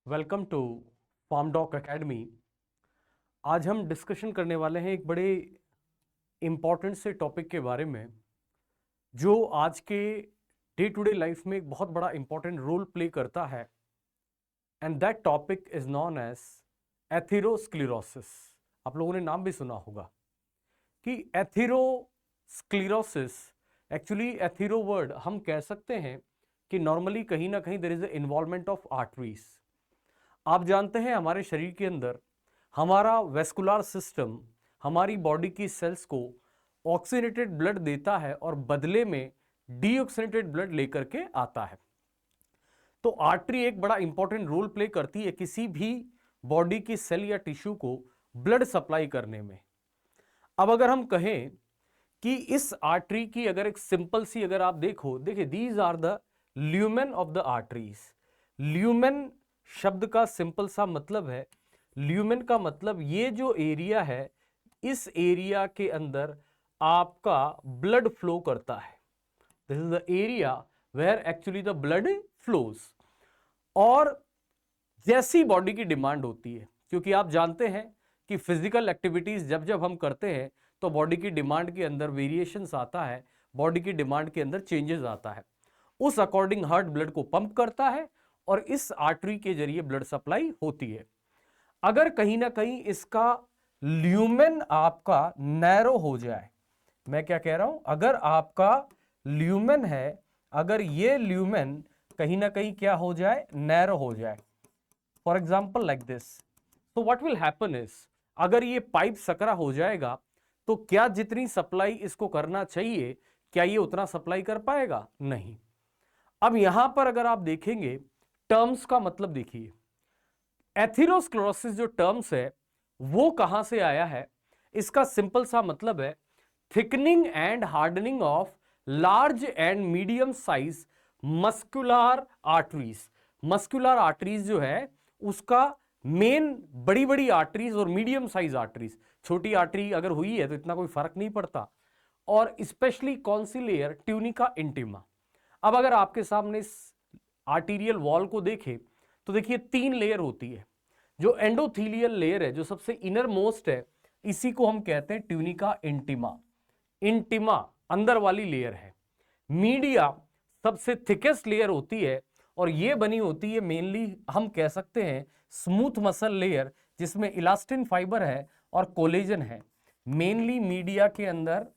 Welcome to Pharm Doc Academy. आज हम discussion करने वाले हैं एक बड़े इम्पॉर्टेंट से टॉपिक के बारे में जो आज के डे टू डे लाइफ में एक बहुत बड़ा इम्पॉर्टेंट रोल प्ले करता है, and that topic is known as atherosclerosis. आप लोगों ने नाम भी सुना होगा कि एथेरोस्क्लेरोसिस, एक्चुअली एथेरो वर्ड हम कह सकते हैं कि नॉर्मली कहीं ना कहीं there is the involvement of arteries. आप जानते हैं हमारे शरीर के अंदर हमारा वेस्कुलर सिस्टम हमारी बॉडी की सेल्स को ऑक्सीनेटेड ब्लड देता है और बदले में डीऑक्सीनेटेड ब्लड लेकर के आता है। तो आर्टरी एक बड़ा इंपॉर्टेंट रोल प्ले करती है किसी भी बॉडी की सेल या टिश्यू को ब्लड सप्लाई करने में। अब अगर हम कहें कि इस आर्टरी की अगर एक सिंपल सी अगर आप देखिए these are the lumen of the arteries. Lumen शब्द का सिंपल सा मतलब है, ल्यूमेन का मतलब ये जो एरिया है इस एरिया के अंदर आपका ब्लड फ्लो करता है। This is the area where actually the blood flows. और जैसी बॉडी की डिमांड होती है, क्योंकि आप जानते हैं कि फिजिकल एक्टिविटीज जब जब हम करते हैं तो बॉडी की डिमांड के अंदर वेरिएशंस आता है, बॉडी की डिमांड के अंदर चेंजेस आता है। उस अकॉर्डिंग हार्ट ब्लड को पंप करता है और इस आर्टरी के जरिए ब्लड सप्लाई होती है। अगर कहीं ना कहीं इसका ल्यूमेन आपका नैरो हो जाए, मैं क्या कह रहा हूं, अगर आपका ल्यूमेन है, अगर ये ल्यूमेन कहीं ना कहीं क्या हो जाए, नैरो हो जाए, फॉर एग्जाम्पल लाइक दिस, तो व्हाट विल हैपन इज, अगर ये पाइप सकरा हो जाएगा तो क्या जितनी सप्लाई इसको करना चाहिए क्या ये उतना सप्लाई कर पाएगा? नहीं। अब यहां पर अगर आप देखेंगे टर्म्स का मतलब देखिए, एथेरोस्क्लेरोसिस जो टर्म्स है वो कहां से आया है। इसका सिंपल सा मतलब है thickening and hardening of large and medium size muscular arteries. Muscular arteries जो है उसका मेन बड़ी बड़ी आर्टरीज और मीडियम साइज आर्टरीज, छोटी आर्टरी अगर हुई है तो इतना कोई फर्क नहीं पड़ता, और स्पेशली कौन सी लेयर, ट्यूनिका इंटीमा। अब अगर आपके सामने इस आर्टीरियल वॉल को देखें तो देखिए 3 लेयर होती है। जो एंडोथीलियल लेयर है, जो सबसे इनर मोस्ट है, इसी को हम कहते हैं ट्यूनिका इंटीमा। इंटीमा अंदर वाली लेयर है। मीडिया सबसे थिकेस्ट लेयर होती है और ये बनी होती है मेनली हम कह सकते हैं स्मूथ मसल लेयर, जिसमें इलास्टिन फाइबर है और कोलेजन है। मेनली मीडिया के अंदर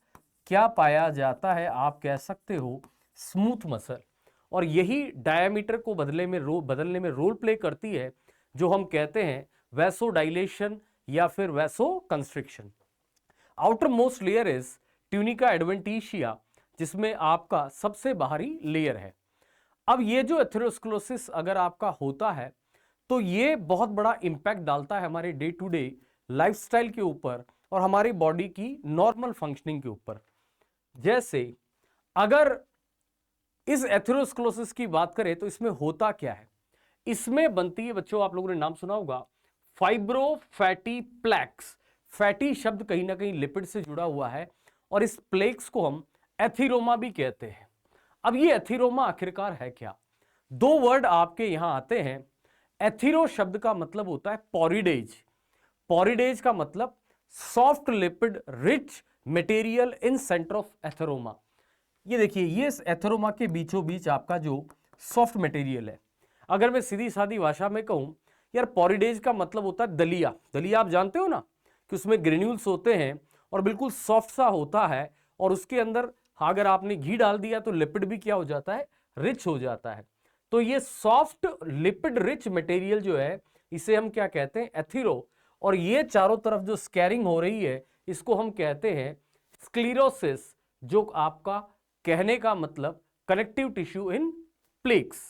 क्या पाया जाता है, आप कह सकते हो स्मूथ मसल, और यही डायमीटर को बदलने में रोल प्ले करती है, जो हम कहते हैं वैसो डायलेशन या फिर vasoconstriction. Outermost layer is tunica adventitia, जिसमें आपका सबसे बाहरी लेयर है। अब ये जो एथेरोस्क्लेरोसिस अगर आपका होता है तो ये बहुत बड़ा इंपैक्ट डालता है हमारे डे टू डे लाइफस्टाइल के ऊपर और हमारी बॉडी की नॉर्मल फंक्शनिंग के ऊपर। जैसे अगर इस एथेरोस्क्लेरोसिस की बात करें तो इसमें होता क्या है, इसमें बनती है बच्चों, आप लोगों ने नाम सुना होगा फाइब्रोफैटी प्लैक्स। फैटी शब्द कहीं ना कहीं लिपिड से जुड़ा हुआ है और इस प्लेक्स को हम एथीरोमा भी कहते हैं। अब ये एथीरोमा आखिरकार है क्या? 2 वर्ड आपके यहां आते हैं। एथीरो शब्द का मतलब होता है पोरिडेज। पोरिडेज का मतलब soft lipid rich material in centre of atheroma. ये देखिए, ये एथेरोमा के बीचों बीच आपका जो सॉफ्ट मटेरियल है। अगर मैं सीधी सादी भाषा में कहूं यार, पोरिडेज का मतलब होता है दलिया। दलिया आप जानते हो ना कि उसमें ग्रेन्यूल्स होते हैं और बिल्कुल सॉफ्ट सा होता है, और उसके अंदर अगर आपने घी डाल दिया तो लिपिड भी क्या हो जाता है, रिच हो जाता है। तो ये सॉफ्ट लिपिड रिच मटेरियल जो है इसे हम क्या कहते हैं, एथीरो। और ये चारों तरफ जो स्कैरिंग हो रही है इसको हम कहते हैं स्क्लेरोसिस, जो आपका कहने का मतलब कनेक्टिव टिश्यू इन प्लेक्स।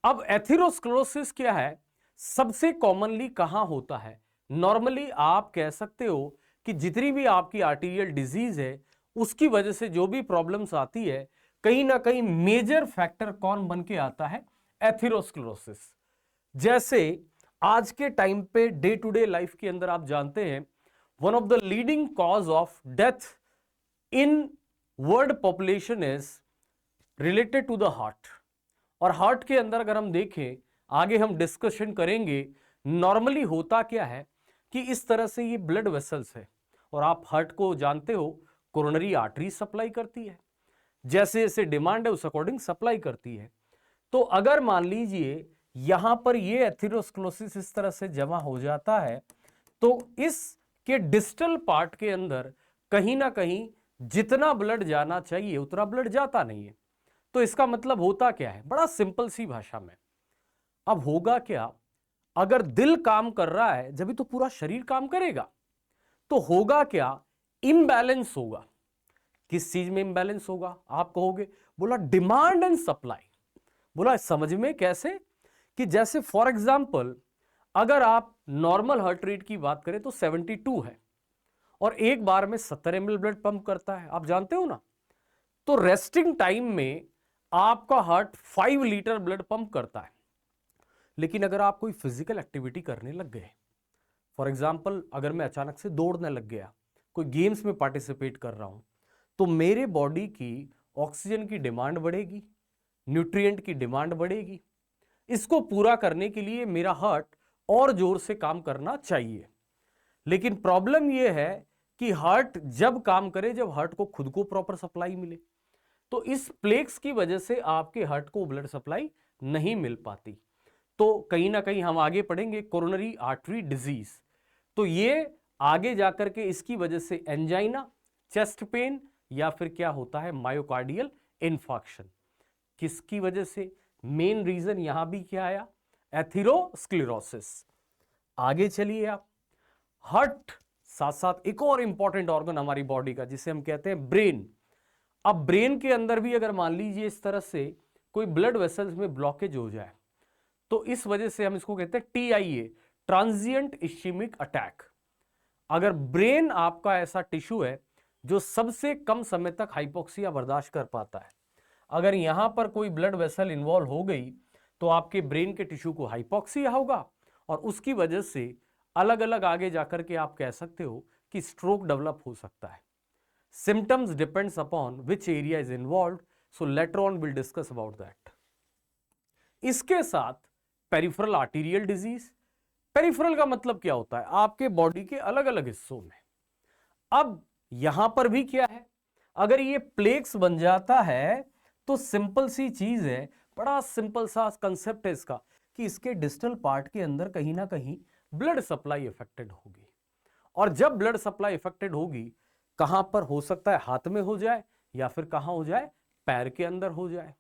अब एथेरोस्क्लेरोसिस क्या है, सबसे कॉमनली कहां होता है? नॉर्मली आप कह सकते हो कि जितनी भी आपकी आर्टीरियल डिजीज है उसकी वजह से जो भी प्रॉब्लम्स आती है, कहीं ना कहीं मेजर फैक्टर कौन बन के आता है, एथेरोस्क्लेरोसिस। जैसे आज के टाइम पे डे टू डे लाइफ के अंदर आप जानते हैं one of the leading cause of death in world population is related to the heart. और हार्ट के अंदर अगर हम देखें, आगे हम डिस्कशन करेंगे नॉर्मली होता क्या है कि इस तरह से ये ब्लड वेसल्स है, और आप हार्ट को जानते हो कोरोनरी आर्टरी सप्लाई करती है, जैसे जैसे डिमांड है उस अकॉर्डिंग सप्लाई करती है। तो अगर मान लीजिए यहां पर ये एथेरोस्क्लेरोसिस इस तरह से जमा हो जाता है, तो इसके डिस्टल पार्ट के अंदर कहीं ना कहीं जितना ब्लड जाना चाहिए उतना ब्लड जाता नहीं है। तो इसका मतलब होता क्या है, बड़ा सिंपल सी भाषा में, अब होगा क्या, अगर दिल काम कर रहा है जब तो पूरा शरीर काम करेगा, तो होगा क्या, इम्बैलेंस होगा। किस चीज में इम्बैलेंस होगा, आप कहोगे, बोला डिमांड एंड सप्लाई। बोला समझ में कैसे, कि जैसे फॉर एग्जांपल अगर आप नॉर्मल हार्ट रेट की बात करें तो 72 है, और एक बार में 70 ml ब्लड पंप करता है, आप जानते हो ना। तो रेस्टिंग टाइम में आपका हार्ट 5 लीटर ब्लड पंप करता है। लेकिन अगर आप कोई फिजिकल एक्टिविटी करने लग गए, फॉर एग्जाम्पल अगर मैं अचानक से दौड़ने लग गया, कोई गेम्स में पार्टिसिपेट कर रहा हूं, तो मेरे बॉडी की ऑक्सीजन की डिमांड बढ़ेगी, न्यूट्रिएंट की डिमांड बढ़ेगी। इसको पूरा करने के लिए मेरा हार्ट और जोर से काम करना चाहिए। लेकिन प्रॉब्लम यह है कि हार्ट जब काम करे जब हार्ट को खुद को प्रॉपर सप्लाई मिले। तो इस प्लेक्स की वजह से आपके हार्ट को ब्लड सप्लाई नहीं मिल पाती। तो कहीं ना कहीं हम आगे पढ़ेंगे कोरोनरी आर्टरी डिजीज, तो ये आगे जाकर के इसकी वजह से एंजाइना, चेस्ट पेन, या फिर क्या होता है मायोकार्डियल इन्फार्क्शन। किसकी वजह से, मेन रीजन यहां भी क्या आया, एथेरोस्क्लेरोसिस। आगे चलिए आप, हार्ट साथ साथ एक और इंपॉर्टेंट ऑर्गन हमारी बॉडी का जिसे हम कहते हैं ब्रेन। अब ब्रेन के अंदर भी अगर मान लीजिए इस तरह से कोई ब्लड वेसल्स में ब्लॉकेज हो जाए, तो इस वजह से हम इसको कहते हैं TIA, ट्रांजिएंट इश्चेमिक अटैक। अगर ब्रेन आपका ऐसा टिश्यू है जो सबसे कम समय तक हाइपोक्सिया बर्दाश्त कर पाता है, अगर यहां पर कोई ब्लड वेसल इन्वॉल्व हो गई तो आपके ब्रेन के टिश्यू को हाइपोक्सिया होगा, और उसकी वजह से अलग अलग आगे जाकर के आप कह सकते हो कि स्ट्रोक डेवलप हो सकता है। Symptoms depends upon which area is involve, so letter on will discuss about that. इसके साथ पेरिफेरल आर्टीरियल डिजीज। पेरिफेरल का मतलब क्या होता है, आपके बॉडी के अलग अलग हिस्सों में। अब यहां पर भी क्या है, अगर ये प्लेक्स बन जाता है तो सिंपल सी चीज है, बड़ा सिंपल सा कंसेप्ट है इसका, कि इसके डिस्टल पार्ट के अंदर कहीं ना कहीं ब्लड सप्लाई अफेक्टेड होगी। और जब ब्लड सप्लाई अफेक्टेड होगी, कहां पर हो सकता है, हाथ में हो जाए या फिर कहां हो जाए, पैर के अंदर हो जाए।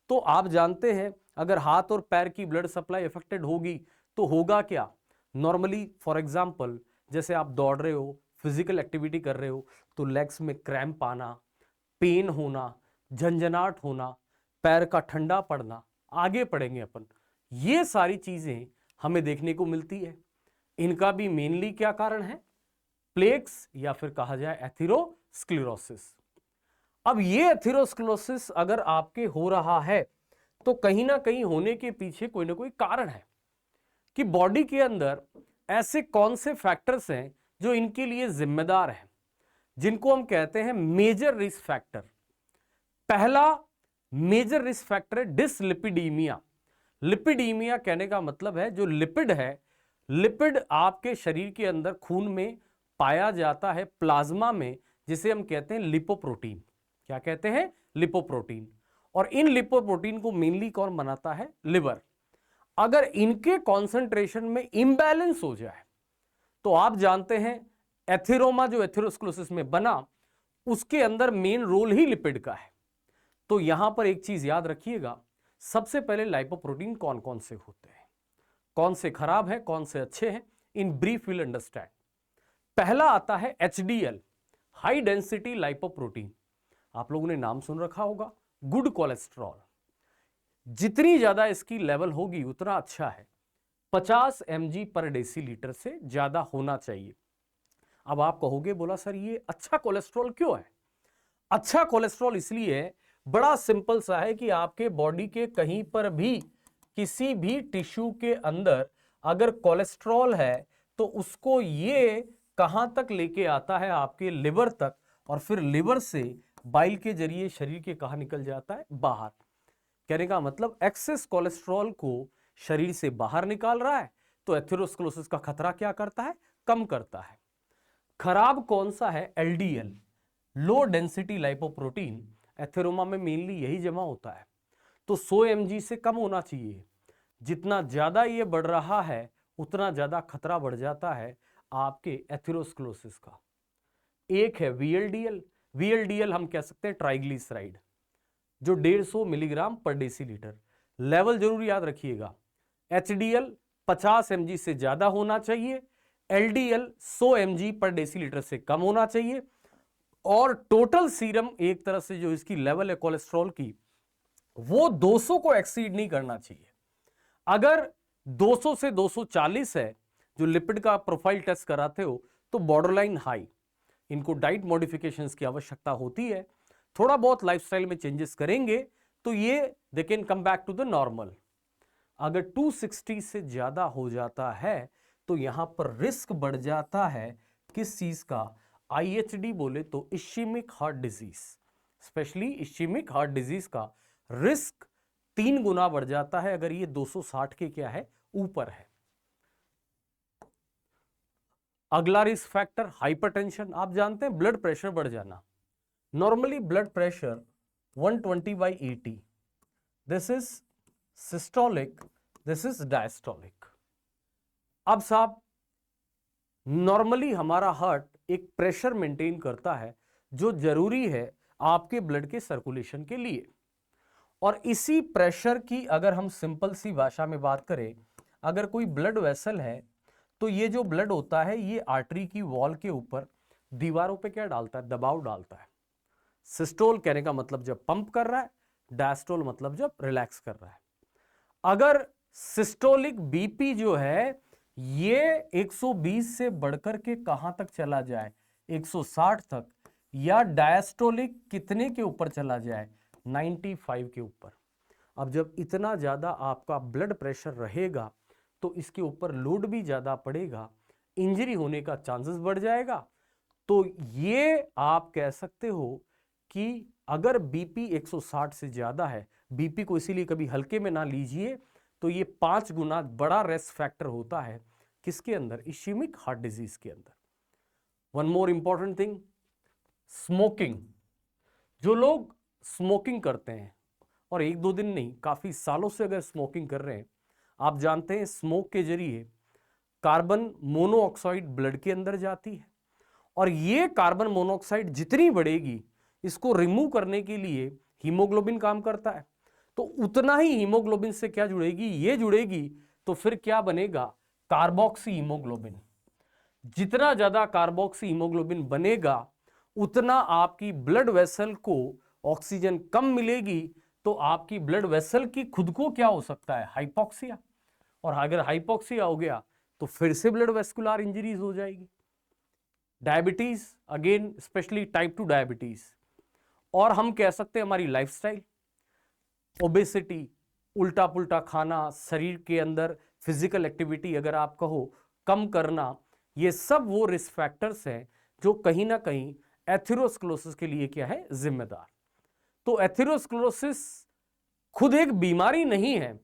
तो आप जानते हैं अगर हाथ और पैर की ब्लड सप्लाई अफेक्टेड होगी तो होगा क्या, नॉर्मली फॉर एग्जांपल जैसे आप दौड़ रहे हो, फिजिकल एक्टिविटी कर रहे हो, तो लेग्स में क्रैम्प आना, पेन होना, झंझनाहट होना, पैर का ठंडा पड़ना, आगे पढ़ेंगे अपन, ये सारी चीजें हमें देखने को मिलती है। इनका भी मेनली क्या कारण है, प्लेक्स या फिर कहा जाए एथेरोस्क्लेरोसिस। अब ये एथेरोस्क्लेरोसिस अगर आपके हो रहा है तो कहीं ना कहीं होने के पीछे कोई ना कोई कारण है, कि बॉडी के अंदर ऐसे कौन से फैक्टर्स हैं जो इनके लिए जिम्मेदार हैं, जिनको हम कहते हैं मेजर रिस्क फैक्टर। पहला मेजर रिस्क फैक्टर है डिसलिपिडीमिया। लिपिडीमिया कहने का मतलब है जो लिपिड है, लिपिड आपके शरीर के अंदर खून में पाया जाता है, प्लाज्मा में, जिसे हम कहते हैं लिपोप्रोटीन। क्या कहते हैं, लिपोप्रोटीन। और इन लिपोप्रोटीन को मेनली कौन बनाता है, लिवर। अगर इनके कॉन्सेंट्रेशन में इंबैलेंस हो जाए तो आप जानते हैं एथेरोमा जो एथेरोस्क्लेरोसिस में बना, उसके अंदर मेन रोल ही लिपिड का है। तो यहां पर एक चीज याद रखिएगा, सबसे पहले लाइपोप्रोटीन कौन कौन से होते हैं, कौन से खराब है, कौन से अच्छे हैं, इन ब्रीफ विल अंडरस्टैंड। पहला आता है HDL, हाई डेंसिटी लाइपोप्रोटीन। आप लोगों ने नाम सुन रखा होगा, गुड कोलेस्ट्रॉल। जितनी ज्यादा इसकी लेवल होगी उतना अच्छा है, 50 mg पर डेसीलीटर से ज्यादा होना चाहिए। अब आप कहोगे, बोला सर ये अच्छा कोलेस्ट्रॉल क्यों है? अच्छा कोलेस्ट्रॉल इसलिए है, बड़ा सिंपल सा है, कि आपके बॉडी के कहीं पर भी किसी भी टिश्यू के अंदर अगर कोलेस्ट्रॉल है तो उसको ये कहां तक लेके आता है, आपके लिवर तक, और फिर लिवर से बाइल के जरिए शरीर के कहा निकल जाता है, बाहर। कहने का मतलब एक्सेस कोलेस्ट्रॉल को शरीर से बाहर निकाल रहा है, तो एथेरोस्क्लेरोसिस का खतरा क्या करता है, कम करता है। खराब कौन सा है, LDL, low density lipoprotein. Atheroma में मेनली यही जमा होता है, तो 100 mg से कम होना चाहिए। जितना ज्यादा ये बढ़ रहा है उतना ज्यादा खतरा बढ़ जाता है आपके एथेरोस्क्लेरोसिस का। एक है वीएलडीएल, वीएलडीएल हम कह सकते हैं ट्राइग्लिसराइड, जो 150 मिलीग्राम पर डेसीलीटर, लेवल जरूर याद रखिएगा। एचडीएल 50 mg से ज्यादा होना चाहिए, एलडीएल 100 mg पर डेसीलीटर से कम होना चाहिए, और टोटल सीरम एक तरह से जो इसकी लेवल है कोलेस्ट्रॉल की, वो 200 को एक्सीड नहीं करना चाहिए। अगर 200 से 240 है, जो लिपिड का प्रोफाइल टेस्ट कराते हो, तो बॉर्डरलाइन हाई। इनको डाइट मॉडिफिकेशंस की आवश्यकता होती है, थोड़ा बहुत लाइफस्टाइल में चेंजेस करेंगे तो ये they can come back to the normal. अगर 260 से ज्यादा हो जाता है तो यहां पर रिस्क बढ़ जाता है किस चीज का, आईएचडी बोले तो ischaemic heart disease, specially ischaemic heart disease का रिस्क 3 गुना बढ़ जाता है अगर ये 260 के क्या है, ऊपर है। अगला रिस्क फैक्टर हाइपरटेंशन। आप जानते हैं ब्लड प्रेशर बढ़ जाना। Normally blood pressure 120/80, this is systolic, this is diastolic. अब साहब नॉर्मली हमारा हार्ट एक प्रेशर मेंटेन करता है जो जरूरी है आपके ब्लड के सर्कुलेशन के लिए, और इसी प्रेशर की अगर हम सिंपल सी भाषा में बात करें, अगर कोई ब्लड वेसल है तो ये जो ब्लड होता है ये आर्टरी की वॉल के ऊपर दीवारों पे क्या डालता है, दबाव डालता है। सिस्टोल कहने का मतलब जब पंप कर रहा है, डायस्टोल मतलब जब रिलैक्स कर रहा है। अगर सिस्टोलिक बीपी जो है ये 120 से बढ़कर के कहां तक चला जाए, 160 तक, या डायस्टोलिक कितने के ऊपर चला जाए, 95 के ऊपर। अब जब इतना ज्यादा आपका ब्लड प्रेशर रहेगा तो इसके ऊपर लोड भी ज्यादा पड़ेगा, इंजरी होने का चांसेस बढ़ जाएगा। तो ये आप कह सकते हो कि अगर बीपी 160 से ज्यादा है, बीपी को इसीलिए कभी हल्के में ना लीजिए, तो ये 5 गुना बड़ा रिस्क फैक्टर होता है किसके अंदर, इश्केमिक हार्ट डिजीज के अंदर। One more important thing, smoking. जो लोग स्मोकिंग करते हैं और 1-2 दिन नहीं, काफी सालों से अगर स्मोकिंग कर रहे हैं, आप जानते हैं स्मोक के जरिए कार्बन मोनोऑक्साइड ब्लड के अंदर जाती है, और ये कार्बन मोनोऑक्साइड जितनी बढ़ेगी इसको रिमूव करने के लिए हीमोग्लोबिन काम करता है, तो उतना ही हीमोग्लोबिन से क्या जुड़ेगी, ये जुड़ेगी, तो फिर क्या बनेगा, कार्बोक्सी हीमोग्लोबिन। जितना ज्यादा कार्बोक्सी हीमोग्लोबिन बनेगा उतना आपकी ब्लड वेसल को ऑक्सीजन कम मिलेगी, तो आपकी ब्लड वेसल की खुद को क्या हो सकता है, हाइपोक्सिया, और अगर हाइपोक्सिया हो गया तो फिर से ब्लड वेस्कुलर इंजरीज हो जाएगी। Diabetes, again specially type 2 diabetes, और हम कह सकते हैं हमारी लाइफस्टाइल, ओबेसिटी, उल्टा पुल्टा खाना, शरीर के अंदर फिजिकल एक्टिविटी अगर आप कहो कम करना, ये सब वो रिस्क फैक्टर्स हैं जो कहीं ना कहीं एथेरोस्क्लेरोसिस के लिए क्या है, जिम्मेदार। तो एथेरोस्क्लेरोसिस खुद एक बीमारी नहीं है,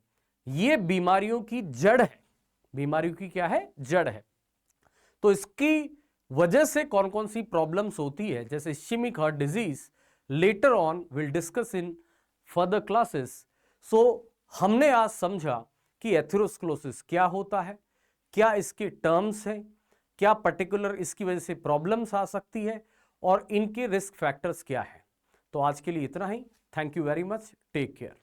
ये बीमारियों की जड़ है, बीमारियों की क्या है, जड़ है। तो इसकी वजह से कौन कौन सी प्रॉब्लम्स होती है, जैसे ischaemic heart disease, later on will discuss in further classes. So हमने आज समझा कि एथेरोस्क्लेरोसिस क्या होता है, क्या इसके टर्म्स हैं, क्या पर्टिकुलर इसकी वजह से प्रॉब्लम्स आ सकती है, और इनके रिस्क फैक्टर्स क्या है। तो आज के लिए इतना ही। Thank you very much, take care.